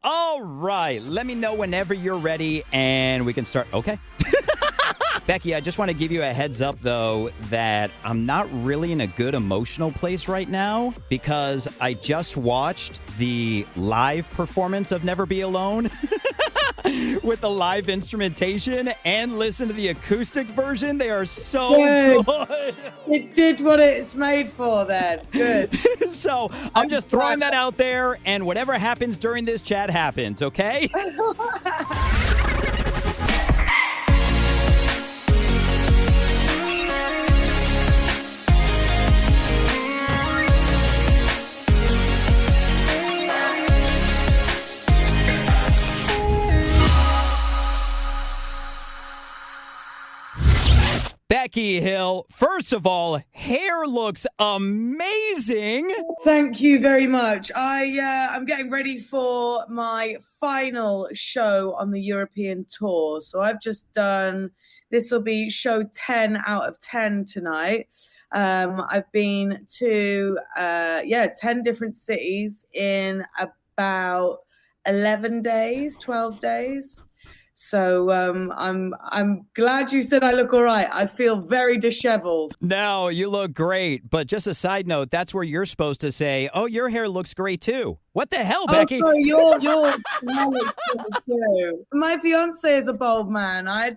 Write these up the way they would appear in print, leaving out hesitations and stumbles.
All right. Let me know whenever you're ready and we can start. Okay. Becky, I just want to give you a heads up, though, that I'm not really in a good emotional place right now because I just watched the live performance of Never Be Alone with the live instrumentation and listened to the acoustic version. They are so good. It did what it's made for then. Good. So I'm just throwing that out there, and whatever happens during this chat happens, okay? Becky Hill, first of all, hair looks amazing. Thank you very much. I'm getting ready for my final show on the European tour. So I've just done, this will be show 10 out of 10 tonight. I've been to 10 different cities in about 11 days, 12 days. So I'm glad you said I look all right. I feel very disheveled. No, you look great. But just a side note, that's where you're supposed to say, "Oh, your hair looks great too." What the hell, Becky? Oh, so you're too. My fiance is a bold man. I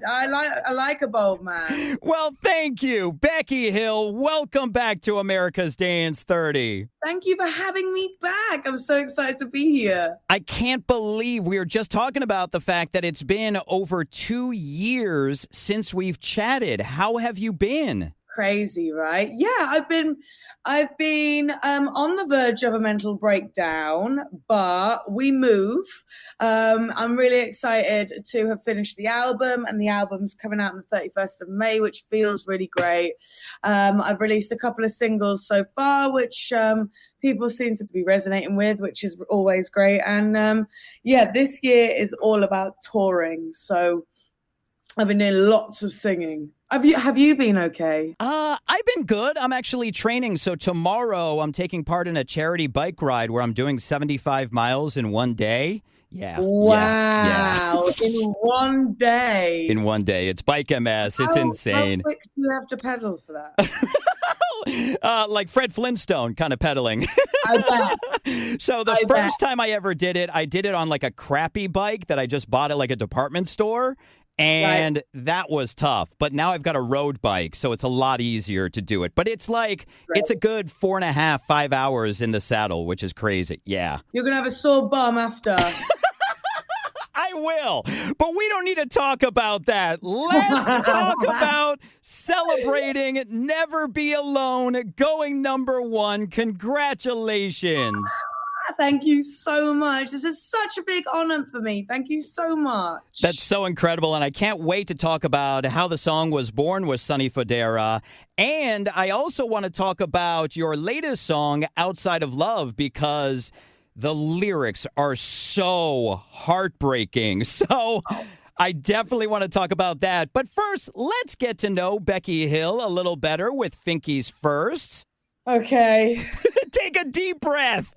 like a bold man. Well, thank you, Becky Hill. Welcome back to America's Dance 30. Thank you for having me back. I'm so excited to be here. I can't believe we were just talking about the fact that it's been over 2 years since we've chatted. How have you been? Crazy, right? Yeah, I've been on the verge of a mental breakdown, but we move. I'm really excited to have finished the album, and the album's coming out on the 31st of May, which feels really great. I've released a couple of singles so far, which people seem to be resonating with, which is always great. And this year is all about touring. So I've been doing lots of singing. Have you been okay? I've been good. I'm actually training. So tomorrow I'm taking part in a charity bike ride where I'm doing 75 miles in one day. Yeah. Wow. In one day. In one day. It's Bike MS. It's insane. How quick do you have to pedal for that? Like Fred Flintstone kind of pedaling. I bet. So the first time I ever did it, I did it on like a crappy bike that I just bought at like a department store. And that was tough. But now I've got a road bike, so it's a lot easier to do it. But it's like, it's a good 4.5, 5 hours in the saddle, which is crazy. Yeah. You're going to have a sore bum after. I will. But we don't need to talk about that. Let's talk about celebrating Never Be Alone, going #1. Congratulations. Thank you so much. This is such a big honor for me. Thank you so much. That's so incredible. And I can't wait to talk about how the song was born with Sonny Fodera. And I also want to talk about your latest song, Outside of Love, because the lyrics are so heartbreaking. So I definitely want to talk about that. But first, let's get to know Becky Hill a little better with Finky's Firsts. Okay. Take a deep breath.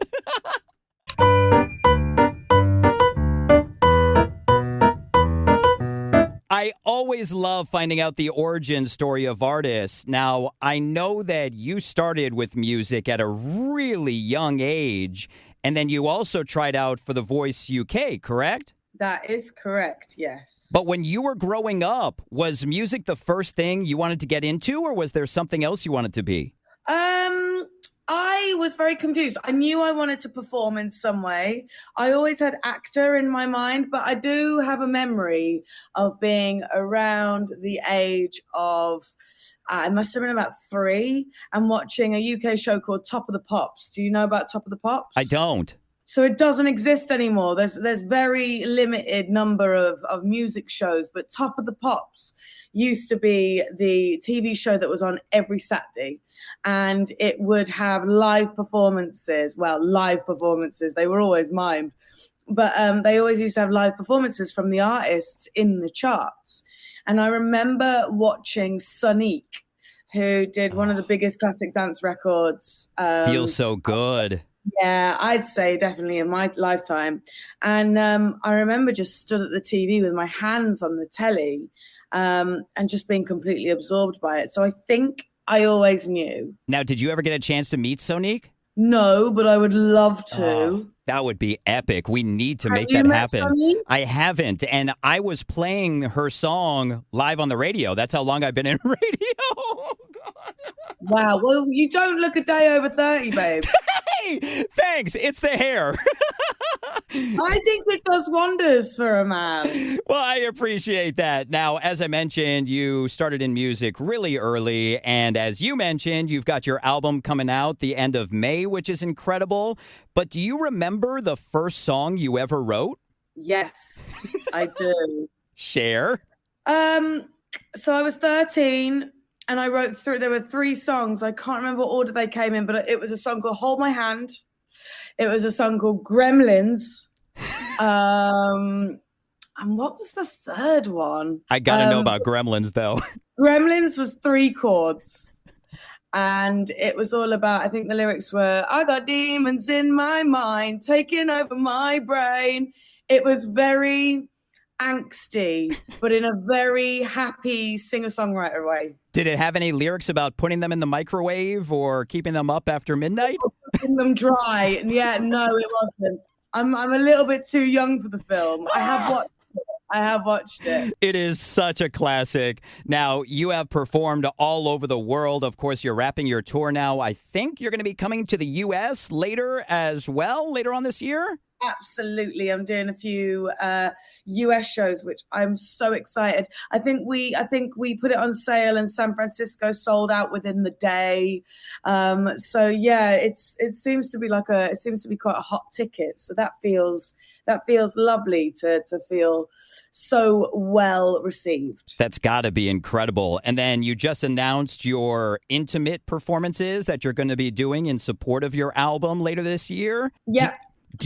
I always love finding out the origin story of artists. Now, I know that you started with music at a really young age, and then you also tried out for The Voice UK, correct? That is correct, yes. But when you were growing up, was music the first thing you wanted to get into, or was there something else you wanted to be? I was very confused. I knew I wanted to perform in some way. I always had actor in my mind, but I do have a memory of being around the age of, I must have been about 3, and watching a UK show called Top of the Pops. Do you know about Top of the Pops? I don't. So it doesn't exist anymore. There's very limited number of music shows, but Top of the Pops used to be the TV show that was on every Saturday, and it would have live performances. Well, live performances. They were always mimed, but they always used to have live performances from the artists in the charts. And I remember watching Sonique, who did one of the biggest classic dance records. Feels So Good. Yeah, I'd say definitely in my lifetime. And I remember just stood at the TV with my hands on the telly, and just being completely absorbed by it. So I think I always knew. Now, did you ever get a chance to meet Sonique? No, but I would love Oh, to. that would be epic. We need to Have make you that met happen. Sunny? I haven't, and I was playing her song live on the radio. That's how long I've been in radio. Wow. Well, you don't look a day over 30, babe. Hey, thanks. It's the hair. I think it does wonders for a man. Well, I appreciate that. Now, as I mentioned, you started in music really early. And as you mentioned, you've got your album coming out the end of May, which is incredible. But do you remember the first song you ever wrote? Yes, I do. Share. So I was 13 and I wrote through, there were 3 songs. I can't remember what order they came in, but it was a song called Hold My Hand. It was a song called Gremlins. And what was the third one? I got to know about Gremlins, though. Gremlins was 3 chords. And it was all about, I think the lyrics were, I got demons in my mind, taking over my brain. It was very angsty, but in a very happy singer-songwriter way. Did it have any lyrics about putting them in the microwave or keeping them up after midnight? Keeping them dry. Yeah, no, it wasn't. I'm a little bit too young for the film. I have watched it. It is such a classic. Now, you have performed all over the world. Of course, you're wrapping your tour now. I think you're going to be coming to the U.S. later as well, later on this year? Absolutely. I'm doing a few US shows, which I'm so excited. I think we put it on sale and San Francisco sold out within the day. So yeah, it seems to be quite a hot ticket. So that feels lovely to feel so well received. That's got to be incredible. And then you just announced your intimate performances that you're going to be doing in support of your album later this year. Yeah.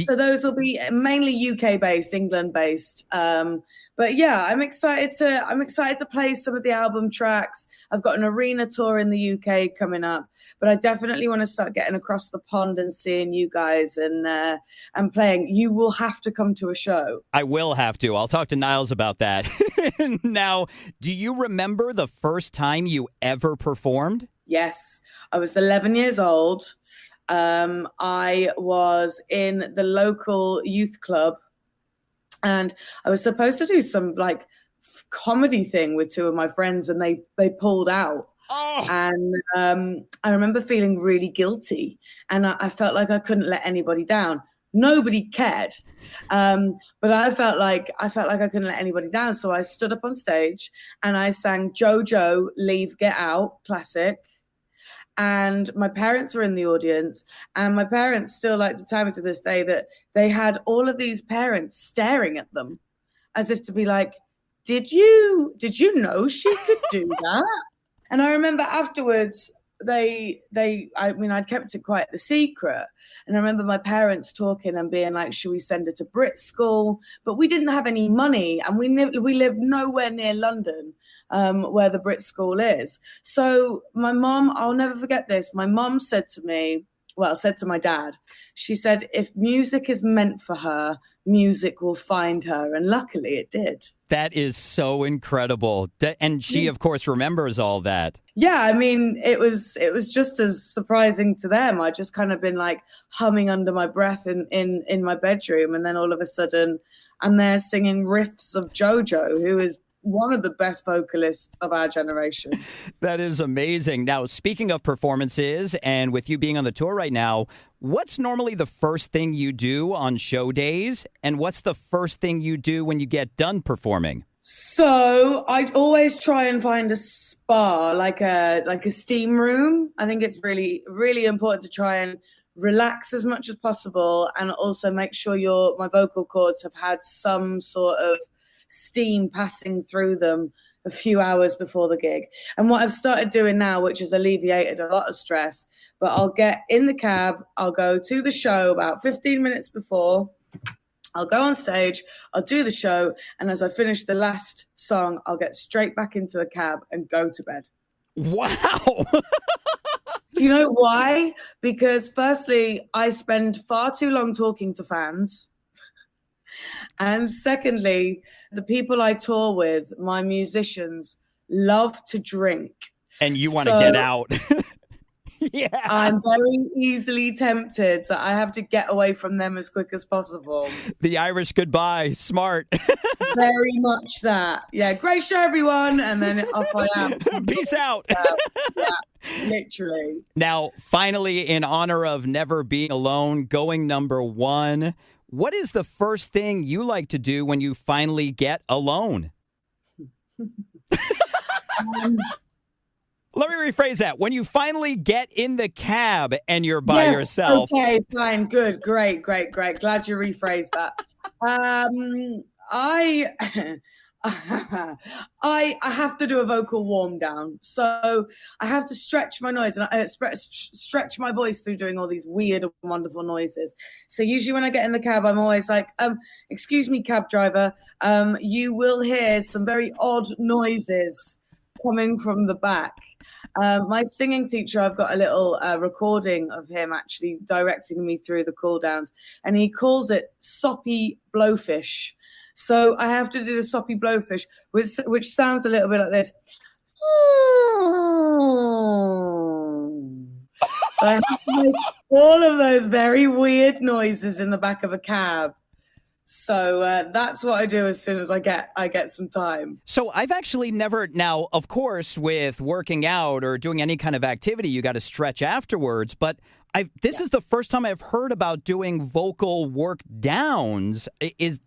So those will be mainly UK based, England based. But yeah, I'm excited to play some of the album tracks. I've got an arena tour in the UK coming up, but I definitely want to start getting across the pond and seeing you guys and playing. You will have to come to a show. I will have to. I'll talk to Niles about that. Now, do you remember the first time you ever performed? Yes, I was 11 years old. I was in the local youth club and I was supposed to do some like comedy thing with 2 of my friends and they pulled out. Oh. And I remember feeling really guilty and I felt like I couldn't let anybody down. Nobody cared. But I felt like I couldn't let anybody down. So I stood up on stage and I sang JoJo, Leave, Get Out, classic. And my parents were in the audience, and my parents still like to tell me to this day that they had all of these parents staring at them as if to be like, did you know she could do that? And I remember afterwards, I'd kept it quite the secret. And I remember my parents talking and being like, should we send her to Brit School? But we didn't have any money and we lived nowhere near London, where the Brit School is. So my mom, I'll never forget this. My mom said to my dad, she said, if music is meant for her, music will find her. And luckily it did. That is so incredible. And she, of course, remembers all that. Yeah, I mean, it was just as surprising to them. I just kind of been like humming under my breath in my bedroom. And then all of a sudden I'm there singing riffs of JoJo, who is one of the best vocalists of our generation. That is amazing. Now, speaking of performances and with you being on the tour right now, what's normally the first thing you do on show days? And what's the first thing you do when you get done performing? So I always try and find a spa, like a steam room. I think it's really, really important to try and relax as much as possible and also make sure my vocal cords have had some sort of steam passing through them a few hours before the gig. And what I've started doing now, which has alleviated a lot of stress, but I'll get in the cab, I'll go to the show about 15 minutes before, I'll go on stage, I'll do the show, and as I finish the last song, I'll get straight back into a cab and go to bed. Wow. Do you know why? Because firstly, I spend far too long talking to fans. And secondly, the people I tour with, my musicians, love to drink. And you want to So get out. Yeah. I'm very easily tempted. So I have to get away from them as quick as possible. The Irish goodbye. Smart. Very much that. Yeah. Great show, everyone. And then off I am. Peace out. Yeah, literally. Now, finally, in honor of never being alone, going number one, what is the first thing you like to do when you finally get alone? Let me rephrase that. When you finally get in the cab and you're by Yes, yourself. Okay, fine, good, great. Glad you rephrased that. I I have to do a vocal warm down, so I have to stretch my noise and stretch my voice through doing all these weird and wonderful noises. So usually when I get in the cab, I'm always like, "Excuse me, cab driver, you will hear some very odd noises coming from the back." My singing teacher, I've got a little recording of him actually directing me through the cool downs, and he calls it soppy blowfish. So I have to do the soppy blowfish, which sounds a little bit like this. So I have to make all of those very weird noises in the back of a cab. So that's what I do as soon as I get some time. So I've actually never, now, of course, with working out or doing any kind of activity, you got to stretch afterwards. But this is the first time I've heard about doing vocal work downs. Is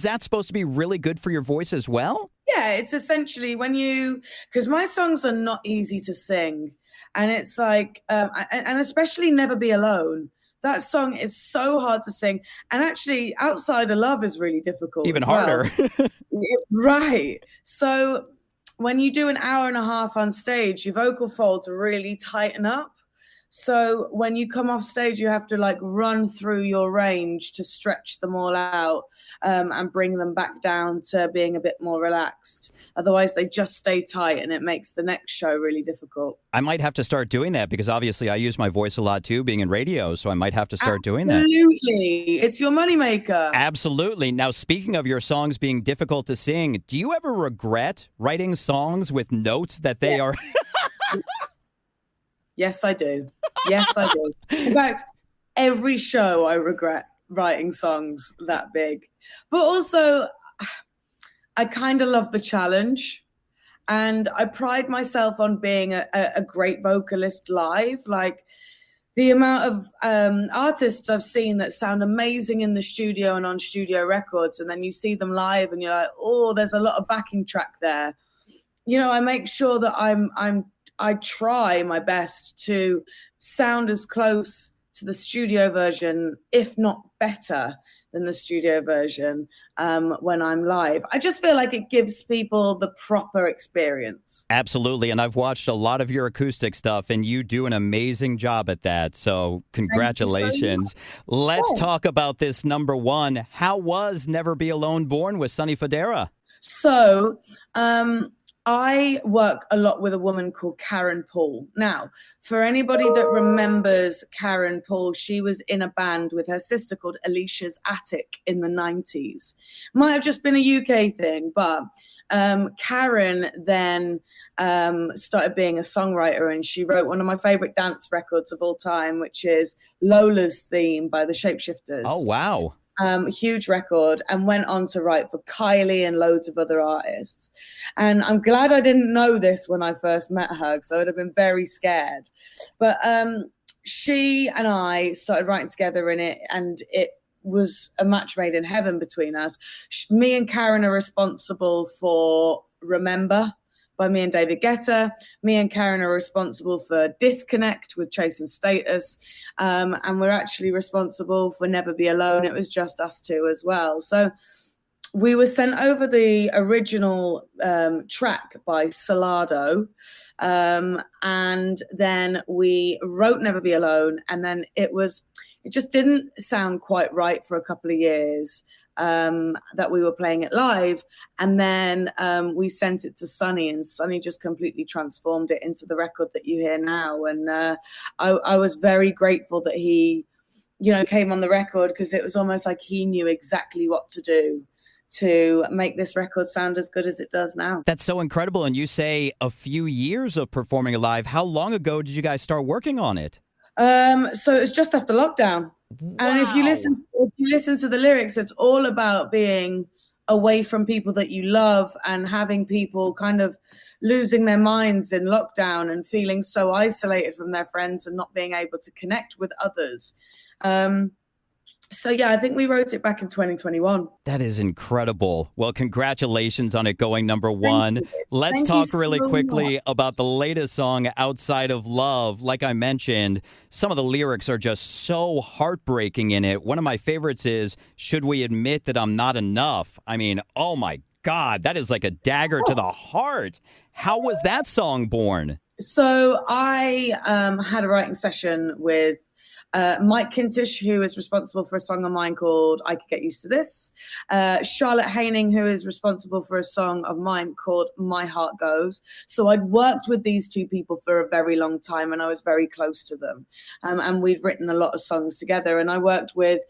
that supposed to be really good for your voice as well? Yeah, it's essentially because my songs are not easy to sing. And it's like, and especially Never Be Alone. That song is so hard to sing. And actually, Outside of Love is really difficult. Even harder. Right. So when you do an hour and a half on stage, your vocal folds really tighten up. So when you come off stage, you have to like run through your range to stretch them all out and bring them back down to being a bit more relaxed. Otherwise, they just stay tight and it makes the next show really difficult. I might have to start doing that because obviously I use my voice a lot too, being in radio. So I might have to start doing that. Absolutely. It's your moneymaker. Absolutely. Now, speaking of your songs being difficult to sing, do you ever regret writing songs with notes that they are... Yes, I do. Yes, I do. In fact, every show I regret writing songs that big. But also, I kind of love the challenge. And I pride myself on being a great vocalist live. Like, the amount of artists I've seen that sound amazing in the studio and on studio records, and then you see them live and you're like, oh, there's a lot of backing track there. You know, I make sure that I try my best to sound as close to the studio version, if not better than the studio version when I'm live. I just feel like it gives people the proper experience. Absolutely. And I've watched a lot of your acoustic stuff, and you do an amazing job at that. So congratulations. Let's talk about this number one. How was Never Be Alone born with Sonny Fodera? So, I work a lot with a woman called Karen Paul. Now, for anybody that remembers Karen Paul, she was in a band with her sister called Alicia's Attic in the 90s. Might have just been a UK thing, but Karen then started being a songwriter, and she wrote one of my favorite dance records of all time, which is Lola's Theme by the Shapeshifters. Oh, wow. Huge record, and went on to write for Kylie and loads of other artists. And I'm glad I didn't know this when I first met her, because I would have been very scared. But she and I started writing together in it, and it was a match made in heaven between us. Me and Karen are responsible for Remember by me and David Guetta. Me and Karen are responsible for Disconnect with Chase and Status. And we're actually responsible for Never Be Alone. It was just us two as well. So we were sent over the original track by Salado. And then we wrote Never Be Alone. And then it just didn't sound quite right for a couple of years. that we were playing it live. And then we sent it to Sonny, and Sonny just completely transformed it into the record that you hear now. And I was very grateful that he, came on the record, because it was almost like he knew exactly what to do to make this record sound as good as it does now. That's so incredible. And you say a few years of performing live. How long ago did you guys start working on it? So it was just after lockdown. Wow. And if you listen to the lyrics, it's all about being away from people that you love and having people kind of losing their minds in lockdown and feeling so isolated from their friends and not being able to connect with others. So, yeah, I think we wrote it back in 2021. That is incredible. Well, congratulations on it going number one. Let's talk really quickly about the latest song, Outside of Love. Like I mentioned, some of the lyrics are just so heartbreaking in it. One of my favorites is, should we admit that I'm not enough? I mean, oh, my God, that is like a dagger to the heart. How was that song born? So I had a writing session with Mike Kintish, who is responsible for a song of mine called I Could Get Used to This. Charlotte Haining, who is responsible for a song of mine called My Heart Goes. So I'd worked with these two people for a very long time, and I was very close to them. And we'd written a lot of songs together. And I worked with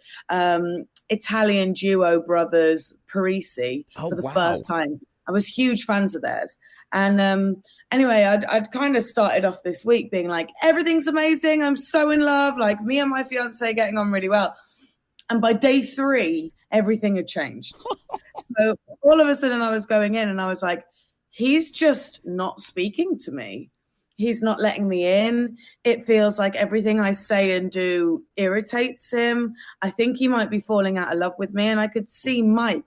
Italian duo brothers Parisi for the first time. I was huge fans of theirs. And anyway, I'd kind of started off this week being like, everything's amazing. I'm so in love. Like, me and my fiance getting on really well. And by day 3, everything had changed. So all of a sudden I was going in and I was like, he's just not speaking to me. He's not letting me in. It feels like everything I say and do irritates him. I think he might be falling out of love with me. And I could see Mike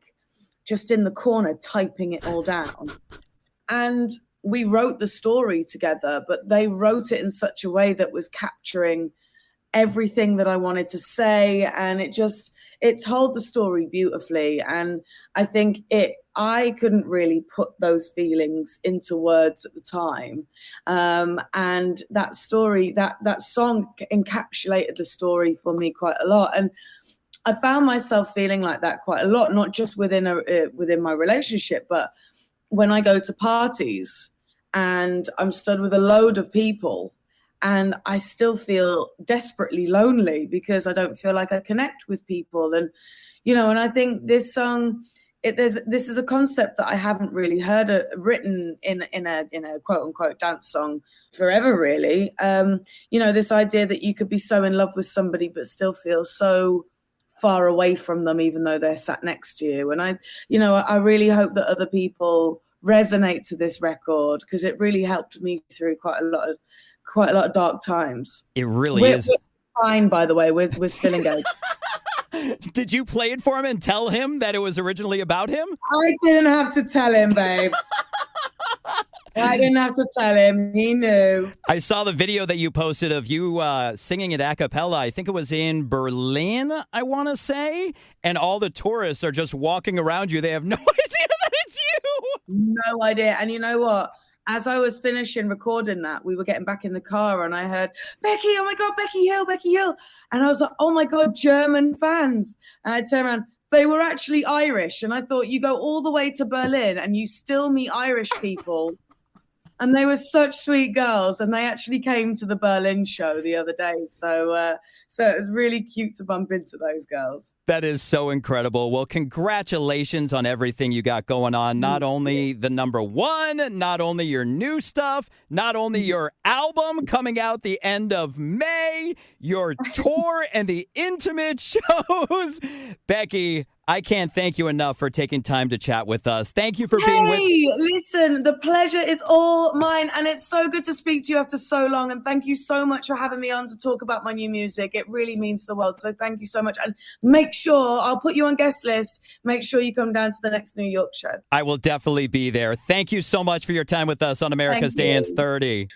just in the corner typing it all down. And we wrote the story together, but they wrote it in such a way that was capturing everything that I wanted to say. And it told the story beautifully. And I think I couldn't really put those feelings into words at the time. And that story, that song encapsulated the story for me quite a lot. And I found myself feeling like that quite a lot, not just within my relationship, but when I go to parties and I'm stood with a load of people and I still feel desperately lonely because I don't feel like I connect with people. And, and I think this song, this is a concept that I haven't really heard written in a quote unquote dance song forever, really. This idea that you could be so in love with somebody but still feel so far away from them, even though they're sat next to you. And I really hope that other people resonate to this record, because it really helped me through quite a lot of dark times. It really is. We're fine, by the way. We're still engaged. Did you play it for him and tell him that it was originally about him? I didn't have to tell him, babe. I didn't have to tell him. He knew. I saw the video that you posted of you singing it a cappella. I think it was in Berlin, I want to say. And all the tourists are just walking around you. They have no idea that it's you. No idea. And you know what? As I was finishing recording that, we were getting back in the car and I heard, Becky, oh my God, Becky Hill. And I was like, oh my God, German fans. And I turned around. They were actually Irish. And I thought, you go all the way to Berlin and you still meet Irish people. And they were such sweet girls, and they actually came to the Berlin show the other day. So it was really cute to bump into those girls. That is so incredible. Well, congratulations on everything you got going on. Not only the number one, not only your new stuff, not only your album coming out the end of May, your tour and the intimate shows. Becky, I can't thank you enough for taking time to chat with us. Thank you for being with me. Listen, the pleasure is all mine, and it's so good to speak to you after so long, and thank you so much for having me on to talk about my new music. It really means the world, so thank you so much. And make sure, I'll put you on guest list, make sure you come down to the next New York show. I will definitely be there. Thank you so much for your time with us on America's Dance 30.